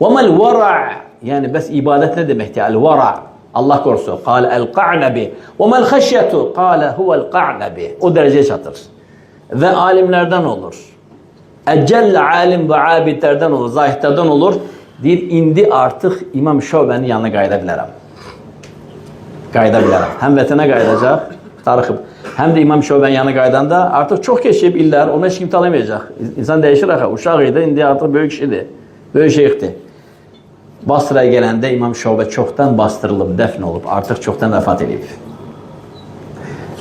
S1: Və məl-vara', yəni bəs ibadət nə deməkdir? El-vara'. Allah korusun. Qalə el-qa'nabi. Və məl-xəşyətu? Qalə huvəl-qa'nabi. O dərəcəyə çatır. Və alimlərdən olur. Əcəl alim və abidlərdən olur, zahidlərdən olur. Deyir, indi artıq İmam Şöbənin yanına qayıda bilərəm. Qayıda bilərəm. Həm vətənə qayıdacaq, tarixib. Həm də İmam Şöbənin yanına qaydanda artıq çox keçib illər, ona heç kim tanımayacaq. İnsan dəyişir axı. Uşaq idi, indi artıq böyük kişidir. Böyük şeyxdir. Basraya gələndə İmam Şöbə çoxdan bastırılıb, dəfn olub, artıq çoxdan vəfat edib.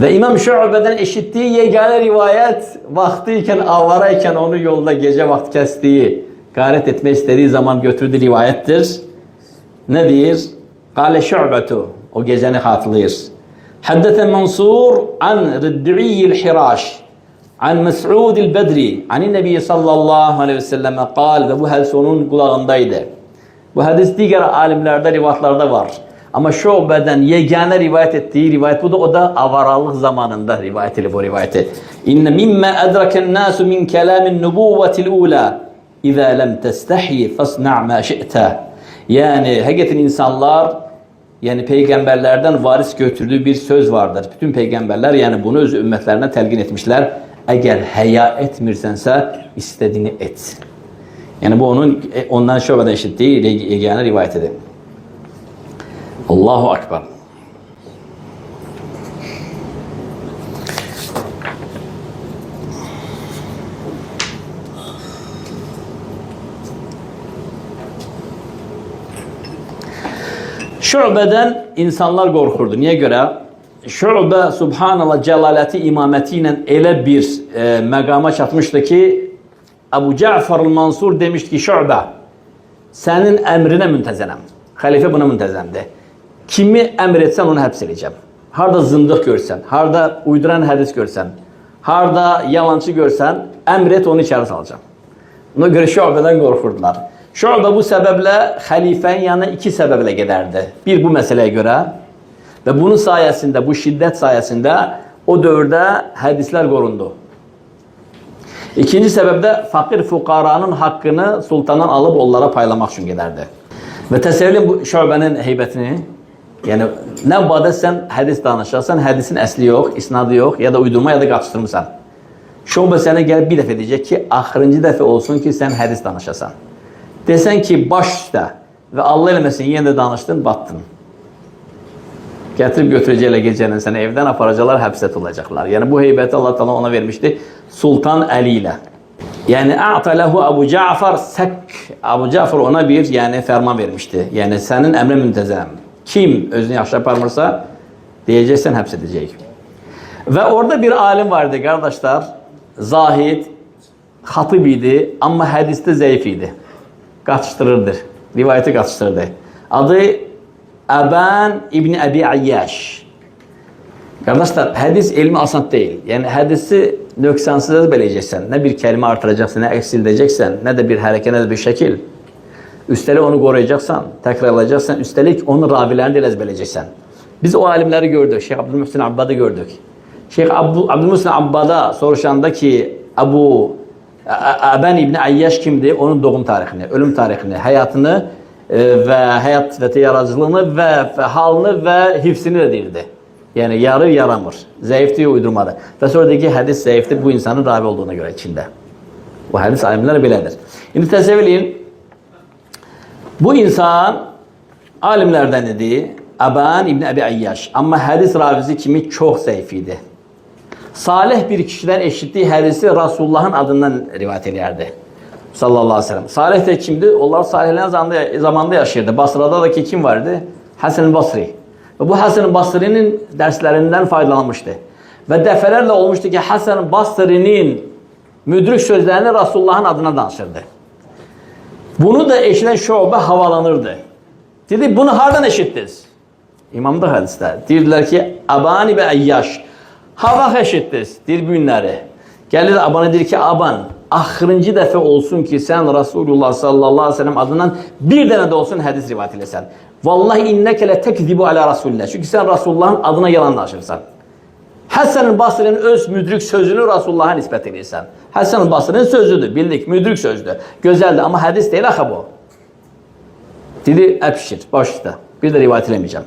S1: Və İmam Şöbədən eşitdiyi yeganə rivayət vaxtı ikən, avara ikən onu yolda gecə vaxtı kəsdiyi, qarət etmək istədiyi zaman götürdüyü rivayətdir. Nə deyir? Qalə Şöbətu, o gecəni xatırlayır. Həddətən Mansur an Ribdiyyil Hiraş, an Məs'udil Bədri, anin Nəbiyyə sallallahu aleyhi ve sellemə qal, və bu hədis onun qulağındaydı. Bu hədis digər alimlərdə, rivayətlərdə var. Amma Şöbədən yeganə rivayət etdiyi rivayət budur. O da avaralıq zamanında rivayət edilib bu rivayəti. İnne mimmə ədrəkən nasu min kələmin nübuvvətil ulə İzə ləm təstəhi fəsna' mə şi'tə. Yəni, həqiqətən insanlar, yəni peyğəmbərlərdən varis götürdüyü bir söz vardır. Bütün peyğəmbərlər yəni bunu öz ümmətlərinə təlqin etmişlər. Əgər həya etmirsənsə, istədiyini et. Yəni bu onun ondan Şöbədən eşitdiyi yeganə rivayətidir. Allahu Akbar. Şöbədən insanlar qorxurdu. Niyə görə? Şöbə Subhanallah cəlaləti imaməti ilə elə bir məqama çatmışdı ki, Əbu Cəfər Mansur demişdi ki, Şöbə, sənin əmrinə müntəzənəm. Xəlifə buna müntəzəmdir. Kimi əmr etsən onu həbs edəcəm. Harada zındıq görsən, harada uyduran hədis görsən, harada yalancı görsən, əmr et onu içəri salacağım. Buna görə Şöbədən qorxurdular. Şöbə bu səbəblə xəlifənin yanına iki səbəblə gedərdi. Bir, bu məsələyə görə və bunun sayəsində, bu şiddət sayəsində o dövrdə hədislər qorundu. İkinci səbəb də fakir fuqaranın haqqını sultandan alıb onlara paylamaq üçün gedərdi. Və təsəvvür bu Şöbənin heybətini, yəni nə badə sən hədis danışarsan, hədisin əsli yox, isnadı yox, ya da uydurma ya da qaçışdırmısan. Şöbə sənə gəlib bir dəfə deyəcək ki, axırıncı dəfə olsun ki, sən hədis danışasan. Desən ki, baş üstə və Allah eləməsin, yenə də danışdın, batdın. Gətirib götürəcəklər gecənin səni evdən aparacaqlar, həbsə tutulacaqlar. Yəni bu heybəti Allah Teala ona vermişdi Sultan Əli ilə. Yəni a'talahu Əbu Cəfər sək. Əbu Cəfər ona bir fərman vermişdi. Yəni sənin əmrə müntəzəm. Kim özünü yaxşı aparmırsa, deyəcəksən, həbs edəcək. Və orada bir alim vardı, qardaşlar. Zahid, xatib idi, amma hədisdə zəif idi. Qaçışdırırdı, rivayəti qaçışdırırdı. Adı Əbən İbni Əbi Ayyaş. Qardaşlar, hədis elmi asan deyil. Yəni, hədisi nöqsansız əzbələyəcəksən. Nə bir kəlmə artıracaqsan, nə əksildəcəksən, nə də bir hərəkə, nə də bir şəkil. Üstəlik onu qoruyacaqsan, təkrarlayacaqsan, üstəlik onun ravilərini də əzbələyəcəksən. Biz o alimləri gördük, Şeyx Abdülmuhsin Abbadı gördük. Şeyx Abdülmuhsin Abbada soruşanda ki, Əbən İbni Ayyaş kimdir? Onun doğum tarixini, ölüm tarixini, həyatını və həyat və yaradıcılığını və halını və hifsini də deyirdi. Yəni, yarı yaramır, zəifdir, uydurmadır. Və sonra deyir ki, hədis zəifdir bu insanın ravi olduğuna görə içində. Bu hədis alimlər belədir. İndi təsəvvür edin, bu insan alimlərdən idi, Əbən İbni Əbi Ayyaş. Amma hədis ravisi kimi çox zəif idi. Salih bir kişidən eşitdiyi hədisi Rasulullahın adından rivayət edərdi. Sallallahu aleyhi ve sellem. Salih də kimdir? Onlar salihlərin zamanında yaşayırdı. Basrada da ki, kim vardı? Həsən Basri. Və bu Həsən Basri'nin dərslərindən faydalanmışdı. Və dəfələrlə olmuşdu ki, Həsən Basri'nin müdrik sözlərini Rasulullahın adına danışırdı. Bunu da eşidən Şöbə havalanırdı. Dedi, bunu hardan eşitdiniz? İmamda hədisdə. Deyirdilər ki, Əbən İbni Ayyaş. Hava eşitdiniz, deyir bu günləri. Gəlir Abana deyir ki, Aban, axırıncı dəfə olsun ki, sən Rasulullah sallallahu aleyhi ve sellem adından bir dənə də olsun hədis rivayət eləsən. Vallahi innəkə lə təkzibu alə Rasulillah. Çünki sən Rasulullahın adına yalan danışırsan. Həsən-ül Basri'nin öz müdrik sözünü Rasulullah'a nisbət edirsən. Həsən-ül Basri'nin sözüdür, bildik, müdrik sözdür. Gözəldir, amma hədis deyil axı bu. Dedi, əpşir, baş üstə. Bir də rivayət eləməyəcəm.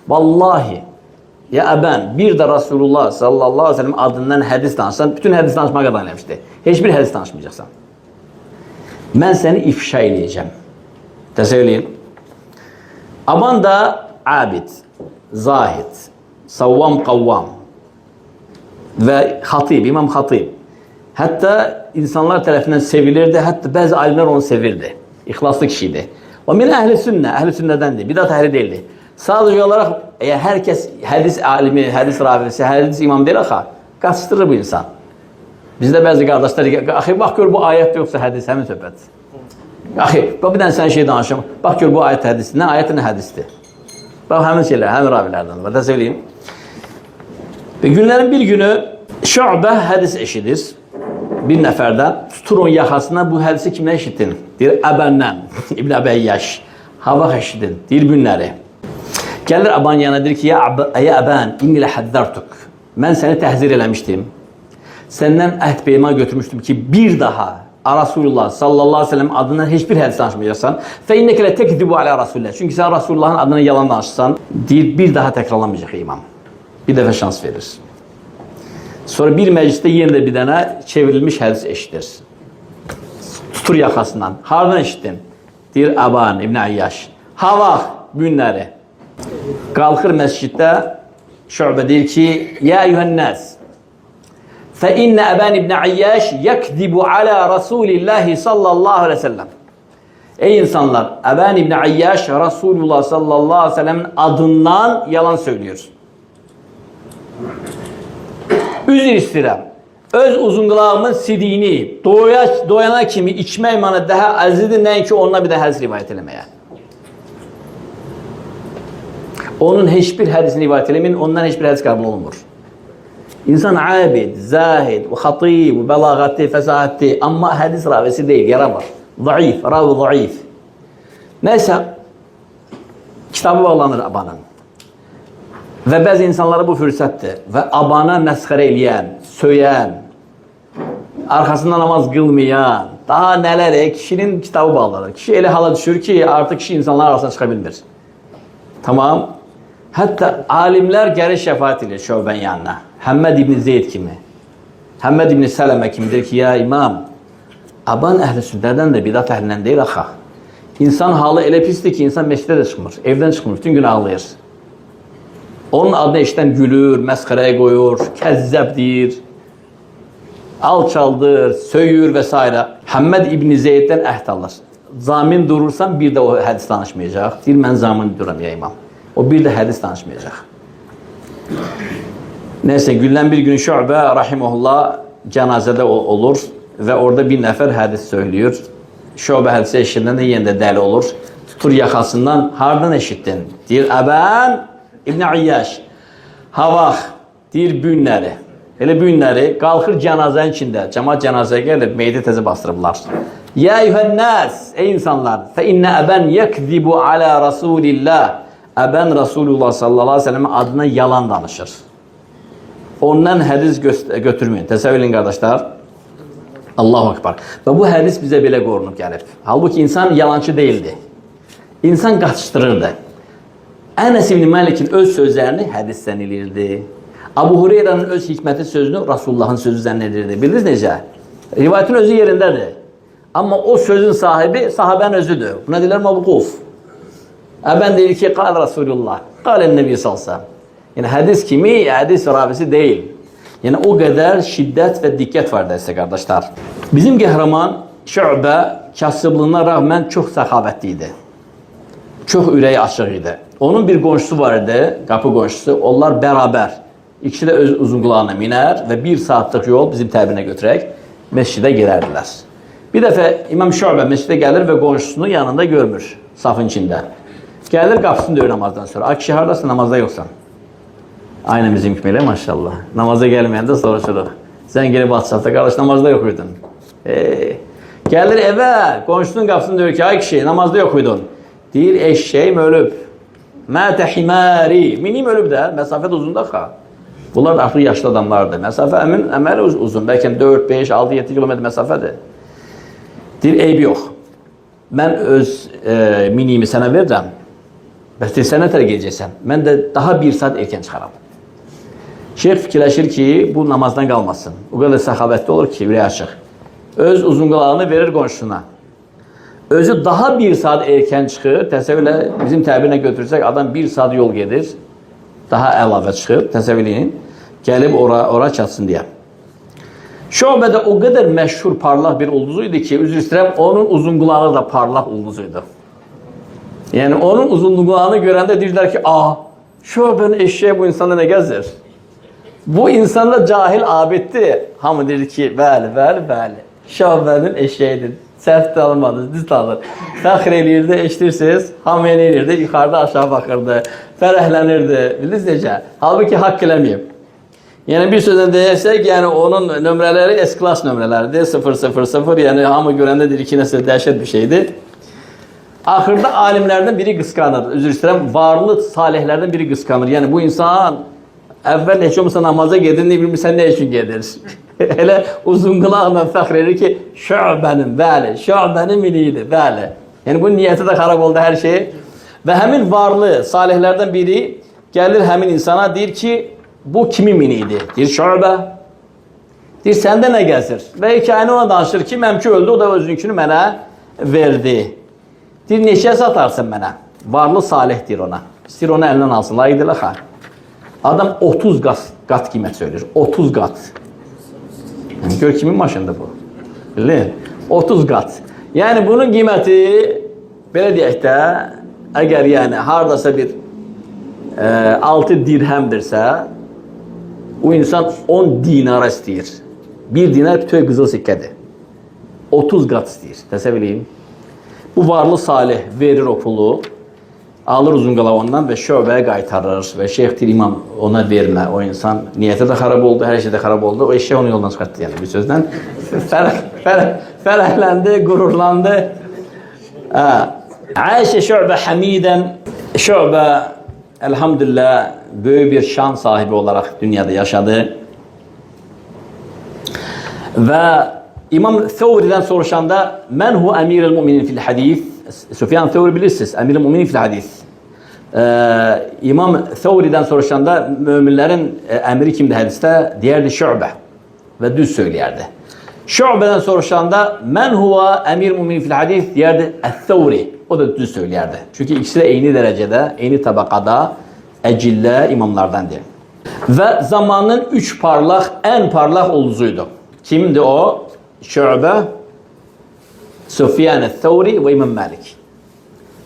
S1: Vallahi, ya əbən, bir də Rasulullah sallallahu aleyhi ve sellem adından hədis danışsan, bütün hədis danışmağa qadan eləmişdir. Heç bir hədis danışmayacaqsan. Mən səni ifşa eləyəcəm. Təsəvvür Aman da abid, zahid, savvam qavvam və xatib, İmam Xatib. Hətta insanlar tərəfindən sevilirdi, hətta bəzi alimlər onu sevirdi. İxlaslı kişiydi. O min əhl-i sünnədəndir, bidat əhli deyildi. Sadəcə olaraq, hər kəs hədis alimi, hədis ravisi, hədis imam deyil axı, qaçışdırır bu insan. Bizdə bəzi qardaşlar, axı, bax gör bu ayət yoxsa hədis, həmin söhbət. Axı, bir dənə sən şey danışım, bax gör bu ayət hədisdir, nə ayət nə hədisdir. Bax, həmin şeylər, həmin ravilərdən var, da söyleyeyim. Günlərin bir günü Şu'bə hədis eşidir bir nəfərdən, tutur onun yaxasına, bu hədisi kimdən eşitdin? Deyir, Əbəndən, İbn Əbəyyaş, Havaq eşitdin, deyir günləri. Gəlir Əban yanına, deyir ki, ya Əbən, inni lə həddərtuk, mən səni təhzir eləmişdim, səndən əhd peyman götürmüşdüm ki, bir daha Rasulullah sallallahu aleyhi ve sellem adından heç bir hədis danışmayacaqsan, fə innəkə lə təkdibu alə Rasulullah, çünki sən Rasulullahın adına yalan danışsan, deyir, bir daha təkrarlanmayacaq imam. Bir dəfə şans verir. Sonra bir məclisdə yenə də bir dənə çevrilmiş hədis eşidir. Tutur yaxasından. Hardan eşitdin? Deyir, Əban, İbn Əyyaş. Havaq, günləri. Qalxır məsciddə, Şu'bə deyir ki, ya eyyuhənnəs, فإن أبان بن عياش يكذب على رسول الله sallallahu aleyhi ve sellem. Ey insanlar, Əban ibn Ayyaş Rasulullah sallallahu aleyhi ve sellem'in adından yalan söylüyor. Üzr istəyirəm. Öz uzunqulağımın sidiyini doyana kimi içmək mənə daha əzizdir, nəinki onunla bir də hədis rivayət eləməyə. Onun heç bir hədisini rivayət eləməyin, ondan heç bir hədis qəbul olunmur. İnsan abid, zahid, xatib, bəlağatli, fəsahətli, amma hədis ravisi deyil, yaramır. Zayıf, ravi zayıf. Nəysə, kitabı bağlanır Abanın. Və bəzi insanlara bu fürsətdir. Və Abana məsxərə eləyən, söyən, arxasında namaz qılmayan, daha nələr, kişinin kitabı bağlanır. Kişi elə hala düşür ki, artıq kişi insanlar arasına çıxa bilmir. Tamam. Hətta alimlər gəlir şəfaət edir Şöbən yanına. Həmməd ibn Zeyd kimi, Həmməd ibn Sələmə kimidir ki, ya imam, Aban əhl-i sünnədən də bidat əhlindən deyil axı. İnsan halı elə pisdir ki, insan meşdə də çıxmır, evdən çıxmır, bütün gün ağlayır. Onun adını eşidən gülür, məsxərəyə qoyur, kəzzəb deyir, alçaldır, söyür və s. Həmməd ibn Zeyddən əhd alır. Zamin durursan, bir də o hədis danışmayacaq. Deyir, mən zamin duram ya imam. O bir də hədis danışmayacaq. Nəysə, gündən bir gün Şu'bə rahimehullah cənazədə olur və orada bir nəfər hədis söylüyor. Şu'bə hədisi eşidindən də yenə də dəli olur. Tutur yaxasından, hardan eşitdin? Deyir, Əbən İbn Ayyaş, Havaq, deyir, günləri. Elə günləri qalxır cənazənin içində. Cəmaat cənazəyə gəlir, meydi təzə bastırıblar. Ya eyyuhənnəs, ey insanlar, fə innə Əbən yəkzibu alə Rasulillah. Əbən Rasulullah sallallahu aleyhi ve sellem adına yalan danışır. Ondan hədis götürməyin. Təsəvvür edin, qardaşlar. Allahu Akbar. Və bu hədis bizə belə qorunub gəlib. Halbuki insan yalancı deyildi. İnsan qaçışdırırdı. Ənəs ibn Malikin öz sözlərini hədis zənn edirdi. Abu Hureyranın öz hikməti sözünü Rasulullahın sözü zənn edirdi. Bildiniz necə? Rivayetin özü yerindədir. Amma o sözün sahibi sahabənin özüdür. Buna deyirlər mavquf. Əbən deyir ki, qal Rasulullah, qalən Nəbi salsa. Yəni, hədis kimi, hədis ravisi deyil. Yəni, o qədər şiddət və diqqət var dərsə, qardaşlar. Bizim qəhrəman Şu'bə kasıblığına rağmen çox səxavətli idi. Çox ürəyi açıq idi. Onun bir qonşusu var idi, qapı qonşusu. Onlar bərabər. İkisi də öz uzunqulağına minər və bir saatlıq yol bizim təbirinə götürək, məscidə girərdilər. Bir dəfə İmam Şu'bə məscidə gəlir və qonşusunu yanında görmür, safın içində. Gəlir, qapısını döyür namazdan sonra. Ay kişi, haradasın, namazda yoxsan? Aynı bizim kimi elə, maşallah. Namaza gəlməyəndə soruşuruq. Sən gelib WhatsApp'da, qardaş namazda yox idin. Gəlir evə, qonşunun qapısını döyür ki, ay kişi, namazda yox uydun. Deyir, eşeğim ölüb. Mətə himari. Minim ölüb də, məsafət uzun da xa. Bunlar da artıq yaşlı adamlardır. Məsafə əməli uzun. Bəlkə 4, 5, 6, 7 kilometr məsafədir. Deyir, eybi yox. Mən öz minimi sənə verirəm. Bəs deyir, sən nə tərə gedəcəksən? Mən də daha 1 saat erkən çıxaram. Şeyx fikirləşir ki, bu namazdan qalmasın. O qədər səxavətli olur ki, ürəyi açıq. Öz uzunqulağını verir qonşusuna. Özü daha 1 saat erkən çıxır. Təsəvvürlə, bizim təbirlə götürsək, adam 1 saat yol gedir. Daha əlavə çıxır, təsəvvürləyin. Gəlib ora çatsın deyə. Şöbə də o qədər məşhur parlaq bir ulduz idi ki, üzr istəyirəm, onun uzunqulağı da parlaq ulduz idi. Yəni, onun uzunqulağını görəndə deyirlər ki, Şöbənin eşeği bu insanda nə gəzir? Bu insanda cahil abiddir. Hamı deyir ki, bəli, Şöbənin eşeğidir. Səhv alınmadınız, düz alır. Fəxr eləyirdi, eşitirsiniz, hamı eləyirdi, yuxarıda aşağı baxırdı, fərəhlənirdi. Bildiniz necə? Halbuki haqq eləməyib. Yəni bir sözlə deyərsək, yəni onun nömrələri S-klass nömrələridir. 000, yəni hamı görəndə deyir ki, nəsə dəhşət bir şeydir. Axırda alimlərdən biri qısqanır. Üzr istəyirəm, varlı salihlərdən biri qısqanır. Yəni bu insan əvvəl heç olmasa namaza gedir, ne bilmirsən nə üçün gedir? Elə uzunqulaqla fəxr edir ki, Şöbənin, bəli, Şöbənin miniyidir, bəli. Yəni bu niyyəti də xarab oldu hər şey. Və həmin varlı salihlərdən biri gəlir həmin insana, deyir ki, bu kimin miniyidir? Deyir, Şöbə. Deyir, səndə nə gəzir? Və hekayəni ona danışır ki, məmki öldü, o da özünkünü mənə verdi. Deyir, neçəyə satarsın mənə? Varlı salih deyir ona. İstəyir onu əlindən alsın, layiqdir xar. Adam 30 qat qiymət söylür. 30 qat. Yəni, gör kimin maşındır bu? Bilin? 30 qat. Yəni, bunun qiyməti, belə deyək də, əgər yəni, haradasa bir 6 dirhəmdirsə, o insan 10 dinara istəyir. 1 dinar bütöv qızıl sikkədir. 30 qat istəyir. Təsəvvürləyin. Bu varlı salih verir o pulu, alır uzunqalağı ondan və Şöbəyə qaytarır və şeyx deyir, imam ona vermə, o insan niyyəti də xarab oldu, hər şey də xarab oldu, o eşeği onu yoldan çıxartdı, yəni bir sözdən fərəhləndi, qururlandı. Ayşə Şöbə həmidən, Şöbə elhamdülillah böyük bir şan sahibi olaraq dünyada yaşadı və İmam Thawri'dən soruşanda mən hu əmirəl müminin fil hadis. Süfyan Thawri bilirsiniz, əmirəl müminin fil hadis. İmam Thawri'dən soruşanda möminlərin əmiri kimdir hədisdə? Deyərdi Şöbə və düz söyləyərdi. Şöbədən soruşanda mən huva əmirəl müminin fil hadis deyərdi Əth-Thawri. O da düz söyləyərdi. Çünki ikisi də eyni dərəcədə, eyni tabaqada əcillə imamlardandır. Və zamanın 3 parlaq, ən parlaq ulduzuydu. Kimdir o? Şöbə, Süfyan Əth-Thawri və İmam Malik.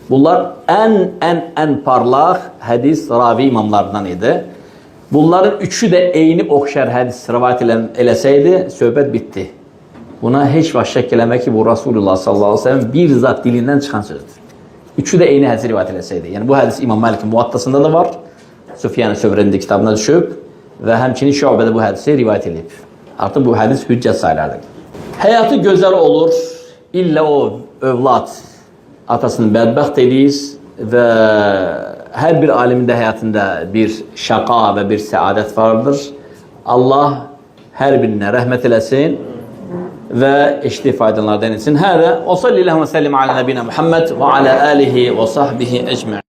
S1: Bunlar ən parlaq hədis ravi imamlardan idi. Bunların üçü də eyni oxşar hədis rivayət eləsəydi, söhbət bitdi. Buna heç vaxt şək eləmək ki, bu Rasulullah sallallahu aleyhi ve sellem bir zat dilindən çıxan sözdür. Üçü də eyni hədis rivayət eləsəydi. Yəni bu hədis İmam Malikin Muvattasında da var, Süfyan Sövrənin kitabına düşüb və həmçinin Şöbədə bu hədisi rivayət edib. Artıq bu hədis hüccət sayılırdı. Həyatı gözəl olur, illə o övlad atasını bədbəxt edir və hər bir alimin də həyatında bir şəqa və bir səadət vardır. Allah hər birinə rəhmət eləsin və eşitdiyi faydalardan etsin. Hədə və sallallahu və səllim alə nəbinə Muhammed və alə alihi və sahbihi ecma'in.